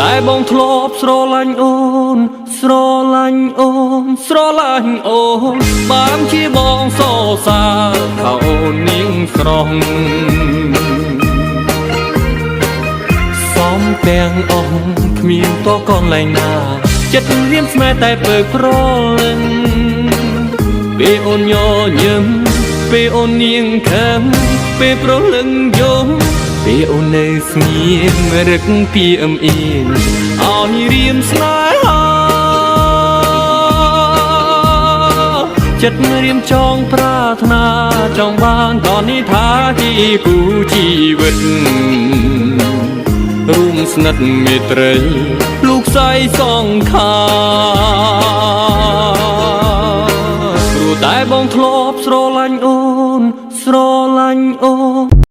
តែបងធ្លាប់ស្រឡាញ់អូនស្រឡាញ់អូនស្រឡាញ់អូនបានជាបងសរសើរថាអូននាងស្រស់សំទាំងអស់គ្មានតកនលែងណាចិត្តរៀមស្មែតែពើប្រលឹងពេលអូនញញឹមពេលអូននាងខឹងពេលប្រលឹងយំពេលអូននៅស្ងៀមរឹកពីអមអៀនឲ្យរៀមស្នេហាចិត្តរៀមចងប្រាថ្នាចង់បានតនេះថាជាគូជីវិតរួមស្និទ្ធមេត្រីលោកស្រីសង្ខាព្រោះតែបងធ្លាប់ស្រឡាញ់អូនស្រឡាញ់អូន